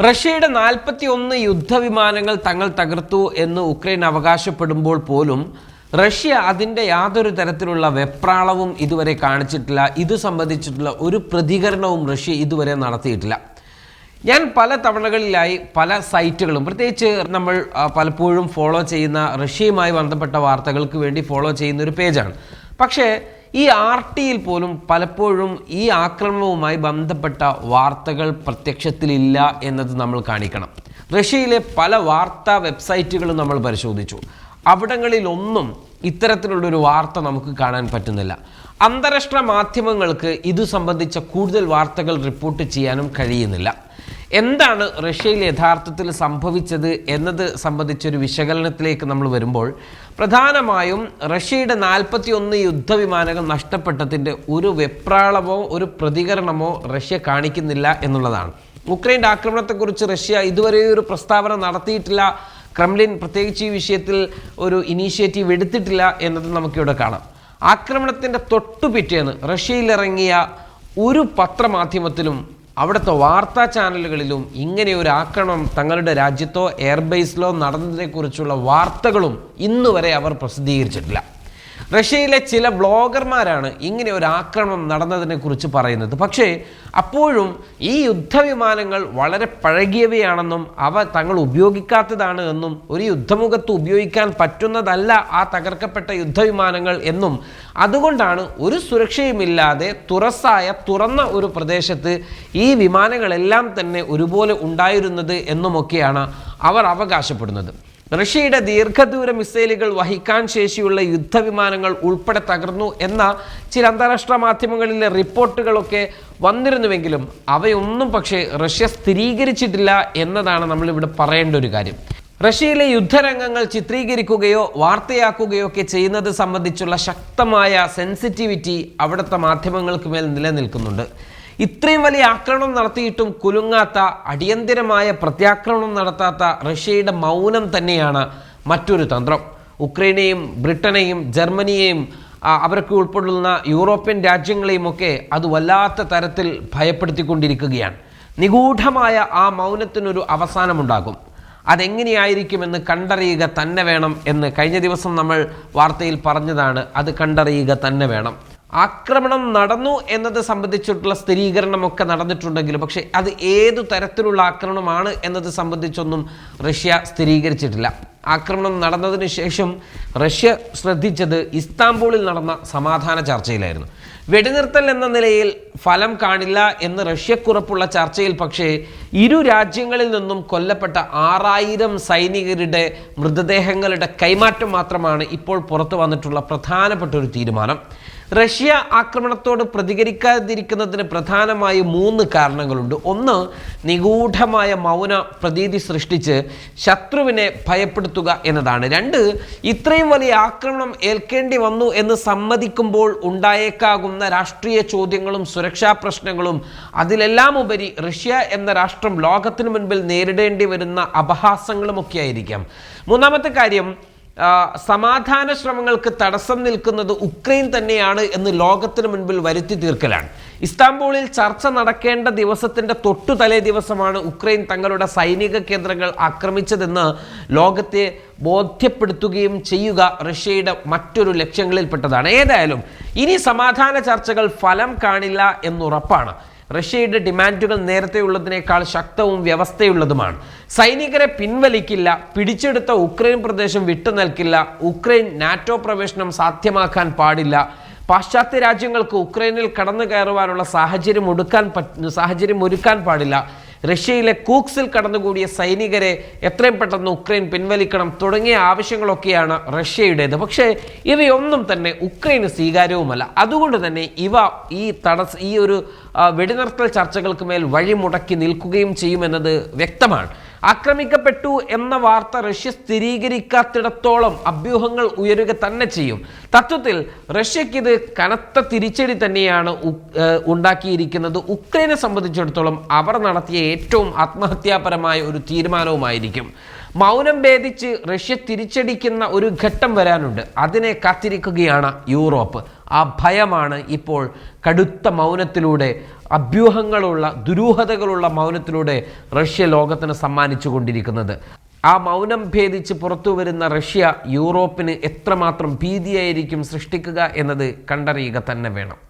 റഷ്യയുടെ 41 യുദ്ധവിമാനങ്ങൾ തങ്ങൾ തകർത്തു എന്ന് ഉക്രൈൻ അവകാശപ്പെടുമ്പോൾ പോലും റഷ്യ അതിൻ്റെ യാതൊരു തരത്തിലുള്ള വെപ്രാളവും ഇതുവരെ കാണിച്ചിട്ടില്ല. ഇത് സംബന്ധിച്ചിട്ടുള്ള ഒരു പ്രതികരണവും റഷ്യ ഇതുവരെ നടത്തിയിട്ടില്ല. ഞാൻ പല തവണകളിലായി പല സൈറ്റുകളും, പ്രത്യേകിച്ച് നമ്മൾ പലപ്പോഴും ഫോളോ ചെയ്യുന്ന റഷ്യയുമായി ബന്ധപ്പെട്ട വാർത്തകൾക്ക് വേണ്ടി ഫോളോ ചെയ്യുന്ന ഒരു പേജാണ്. പക്ഷേ ഈ RTയിൽ പോലും പലപ്പോഴും ഈ ആക്രമണവുമായി ബന്ധപ്പെട്ട വാർത്തകൾ പ്രത്യക്ഷത്തിലില്ല എന്നത് നമ്മൾ കാണിക്കണം. റഷ്യയിലെ പല വാർത്താ വെബ്സൈറ്റുകളും നമ്മൾ പരിശോധിച്ചു. അവിടങ്ങളിലൊന്നും ഇത്തരത്തിലുള്ളൊരു വാർത്ത നമുക്ക് കാണാൻ പറ്റുന്നില്ല. അന്താരാഷ്ട്ര മാധ്യമങ്ങൾക്ക് ഇത് സംബന്ധിച്ച കൂടുതൽ വാർത്തകൾ റിപ്പോർട്ട് ചെയ്യാനും കഴിയുന്നില്ല. എന്താണ് റഷ്യയിൽ യഥാർത്ഥത്തിൽ സംഭവിച്ചത് എന്നത് സംബന്ധിച്ചൊരു വിശകലനത്തിലേക്ക് നമ്മൾ വരുമ്പോൾ പ്രധാനമായും റഷ്യയുടെ 41 യുദ്ധവിമാനങ്ങൾ നഷ്ടപ്പെട്ടതിൻ്റെ ഒരു വെപ്രാളമോ ഒരു പ്രതികരണമോ റഷ്യ കാണിക്കുന്നില്ല എന്നുള്ളതാണ്. ഉക്രൈൻ്റെ ആക്രമണത്തെക്കുറിച്ച് റഷ്യ ഇതുവരെ ഒരു പ്രസ്താവന നടത്തിയിട്ടില്ല. ക്രെംലിൻ പ്രത്യേകിച്ച് ഈ വിഷയത്തിൽ ഒരു ഇനീഷ്യേറ്റീവ് എടുത്തിട്ടില്ല എന്നത് നമുക്കിവിടെ കാണാം. ആക്രമണത്തിൻ്റെ തൊട്ടുപിറ്റേന്ന് റഷ്യയിലിറങ്ങിയ ഒരു പത്രമാധ്യമത്തിലും അവിടുത്തെ വാർത്താ ചാനലുകളിലും ഇങ്ങനെ ഒരു ആക്രമണം തങ്ങളുടെ രാജ്യത്തോ എയർബേസിലോ നടന്നതിനെക്കുറിച്ചുള്ള വാർത്തകളും ഇന്നുവരെ അവർ പ്രസിദ്ധീകരിച്ചിട്ടില്ല. റഷ്യയിലെ ചില ബ്ലോഗർമാരാണ് ഇങ്ങനെ ഒരു ആക്രമണം നടന്നതിനെക്കുറിച്ച് പറയുന്നത്. പക്ഷേ അപ്പോഴും ഈ യുദ്ധവിമാനങ്ങൾ വളരെ പഴകിയവയാണെന്നും അവ തങ്ങൾ ഉപയോഗിക്കാത്തതാണ് എന്നും ഒരു യുദ്ധമുഖത്ത് ഉപയോഗിക്കാൻ പറ്റുന്നതല്ല ആ തകർക്കപ്പെട്ട യുദ്ധവിമാനങ്ങൾ എന്നും അതുകൊണ്ടാണ് ഒരു സുരക്ഷയുമില്ലാതെ തുറന്ന ഒരു പ്രദേശത്ത് ഈ വിമാനങ്ങളെല്ലാം തന്നെ ഒരുപോലെ ഉണ്ടായിരുന്നത് എന്നുമൊക്കെയാണ് അവർ അവകാശപ്പെടുന്നത്. റഷ്യയുടെ ദീർഘദൂര മിസൈലുകൾ വഹിക്കാൻ ശേഷിയുള്ള യുദ്ധവിമാനങ്ങൾ ഉൾപ്പെടെ തകർന്നു എന്ന ചില അന്താരാഷ്ട്ര മാധ്യമങ്ങളിലെ റിപ്പോർട്ടുകളൊക്കെ വന്നിരുന്നുവെങ്കിലും അവയൊന്നും പക്ഷേ റഷ്യ സ്ഥിരീകരിച്ചിട്ടില്ല എന്നതാണ് നമ്മളിവിടെ പറയേണ്ട ഒരു കാര്യം. റഷ്യയിലെ യുദ്ധരംഗങ്ങൾ ചിത്രീകരിക്കുകയോ വാർത്തയാക്കുകയോ ഒക്കെ ചെയ്യുന്നത് സംബന്ധിച്ചുള്ള ശക്തമായ സെൻസിറ്റിവിറ്റി അവിടുത്തെ മാധ്യമങ്ങൾക്ക് മേൽ നിലനിൽക്കുന്നുണ്ട്. ഇത്രയും വലിയ ആക്രമണം നടത്തിയിട്ടും കുലുങ്ങാത്ത, അടിയന്തിരമായ പ്രത്യാക്രമണം നടത്താത്ത റഷ്യയുടെ മൗനം തന്നെയാണ് മറ്റൊരു തന്ത്രം. ഉക്രൈനെയും ബ്രിട്ടനെയും ജർമ്മനിയെയും അവരൊക്കെ ഉൾപ്പെടുന്ന യൂറോപ്യൻ രാജ്യങ്ങളെയും ഒക്കെ അത് വല്ലാത്ത തരത്തിൽ ഭയപ്പെടുത്തിക്കൊണ്ടിരിക്കുകയാണ്. നിഗൂഢമായ ആ മൗനത്തിനൊരു അവസാനമുണ്ടാകും. അതെങ്ങനെയായിരിക്കുമെന്ന് കണ്ടറിയുക തന്നെ വേണം എന്ന് കഴിഞ്ഞ ദിവസം നമ്മൾ വാർത്തയിൽ പറഞ്ഞതാണ്. അത് കണ്ടറിയുക തന്നെ വേണം. ആക്രമണം നടന്നു എന്നത് സംബന്ധിച്ചിട്ടുള്ള സ്ഥിരീകരണമൊക്കെ നടന്നിട്ടുണ്ടെങ്കിലും പക്ഷേ അത് ഏതു തരത്തിലുള്ള ആക്രമണമാണ് എന്നത് സംബന്ധിച്ചൊന്നും റഷ്യ സ്ഥിരീകരിച്ചിട്ടില്ല. ആക്രമണം നടന്നതിന് ശേഷം റഷ്യ ശ്രദ്ധിച്ചത് ഇസ്താംബൂളിൽ നടന്ന സമാധാന ചർച്ചയിലായിരുന്നു. വെടിനിർത്തൽ എന്ന നിലയിൽ ഫലം കാണില്ല എന്ന് റഷ്യക്കുറപ്പുള്ള ചർച്ചയിൽ പക്ഷേ ഇരു രാജ്യങ്ങളിൽ നിന്നും കൊല്ലപ്പെട്ട 6000 സൈനികരുടെ മൃതദേഹങ്ങളുടെ കൈമാറ്റം മാത്രമാണ് ഇപ്പോൾ പുറത്തു വന്നിട്ടുള്ള പ്രധാനപ്പെട്ട ഒരു തീരുമാനം. റഷ്യ ആക്രമണത്തോട് പ്രതികരിക്കാതിരിക്കുന്നതിന് പ്രധാനമായി 3 കാരണങ്ങളുണ്ട്. ഒന്ന്, നിഗൂഢമായ മൗന പ്രതീതി സൃഷ്ടിച്ച് ശത്രുവിനെ ഭയപ്പെടുത്തുക എന്നതാണ്. 2, ഇത്രയും വലിയ ആക്രമണം ഏൽക്കേണ്ടി വന്നു എന്ന് സമ്മതിക്കുമ്പോൾ ഉണ്ടായേക്കാകുന്ന രാഷ്ട്രീയ ചോദ്യങ്ങളും സുരക്ഷാ പ്രശ്നങ്ങളും, അതിലെല്ലാം ഉപരി റഷ്യ എന്ന രാഷ്ട്രം ലോകത്തിന് മുൻപിൽ നേരിടേണ്ടി വരുന്ന അപഹാസങ്ങളുമൊക്കെ ആയിരിക്കാം. മൂന്നാമത്തെ കാര്യം, സമാധാന ശ്രമങ്ങൾക്ക് തടസ്സം നിൽക്കുന്നത് ഉക്രൈൻ തന്നെയാണ് എന്ന് ലോകത്തിന് മുൻപിൽ വരുത്തി തീർക്കലാണ്. ഇസ്താംബൂളിൽ ചർച്ച നടക്കേണ്ട ദിവസത്തിൻ്റെ തൊട്ടു തലേ ദിവസമാണ് ഉക്രൈൻ തങ്ങളുടെ സൈനിക കേന്ദ്രങ്ങൾ ആക്രമിച്ചതെന്ന് ലോകത്തെ ബോധ്യപ്പെടുത്തുകയും ചെയ്യുക റഷ്യയുടെ മറ്റൊരു ലക്ഷ്യങ്ങളിൽപ്പെട്ടതാണ്. ഏതായാലും ഇനി സമാധാന ചർച്ചകൾ ഫലം കാണില്ല എന്നുറപ്പാണ്. റഷ്യയുടെ ഡിമാൻഡുകൾ നേരത്തെയുള്ളതിനേക്കാൾ ശക്തവും വ്യവസ്ഥയുള്ളതുമാണ്. സൈനികരെ പിൻവലിക്കില്ല, പിടിച്ചെടുത്ത ഉക്രൈൻ പ്രദേശം വിട്ടുനിൽക്കില്ല, ഉക്രൈൻ നാറ്റോ പ്രവേശനം സാധ്യമാക്കാൻ പാടില്ല, പാശ്ചാത്യ രാജ്യങ്ങൾക്ക് ഉക്രൈനിൽ കടന്നു കയറുവാനുള്ള സാഹചര്യം ഒരുക്കാൻ പാടില്ല, റഷ്യയിലെ കൂക്സിൽ കടന്നുകൂടിയ സൈനികരെ എത്രയും പെട്ടെന്ന് ഉക്രൈൻ പിൻവലിക്കണം തുടങ്ങിയ ആവശ്യങ്ങളൊക്കെയാണ് റഷ്യയുടേത്. പക്ഷേ ഇവയൊന്നും തന്നെ ഉക്രൈന് സ്വീകാര്യവുമല്ല. അതുകൊണ്ട് തന്നെ ഈ ഒരു വെടിനിർത്തൽ ചർച്ചകൾക്ക് മേൽ വഴിമുടക്കി നിൽക്കുകയും ചെയ്യുമെന്നത് വ്യക്തമാണ്. ആക്രമിക്കപ്പെട്ടു എന്ന വാർത്ത റഷ്യ സ്ഥിരീകരിക്കാത്തിടത്തോളം അഭ്യൂഹങ്ങൾ ഉയരുക തന്നെ ചെയ്യും. തത്വത്തിൽ റഷ്യക്കിത് കനത്ത തിരിച്ചടി തന്നെയാണ് ഉണ്ടാക്കിയിരിക്കുന്നത്. ഉക്രൈനെ സംബന്ധിച്ചിടത്തോളം അവർ നടത്തിയ ഏറ്റവും ആത്മഹത്യാപരമായ ഒരു തീരുമാനവുമായിരിക്കും. മൗനം ഭേദിച്ച് റഷ്യ തിരിച്ചടിക്കുന്ന ഒരു ഘട്ടം വരാനുണ്ട്. അതിനെ കാത്തിരിക്കുകയാണ് യൂറോപ്പ്. ആ ഭയമാണ് ഇപ്പോൾ കടുത്ത മൗനത്തിലൂടെ അഭ്യൂഹങ്ങളുള്ള ദുരൂഹതകളുള്ള മൗനത്തിലൂടെ റഷ്യ ലോകത്തിന് സമ്മാനിച്ചു കൊണ്ടിരിക്കുന്നത്. ആ മൗനം ഭേദിച്ച് പുറത്തു വരുന്ന റഷ്യ യൂറോപ്പിന് എത്രമാത്രം ഭീതിയായിരിക്കും സൃഷ്ടിക്കുക എന്നത് കണ്ടറിയുക തന്നെ വേണം.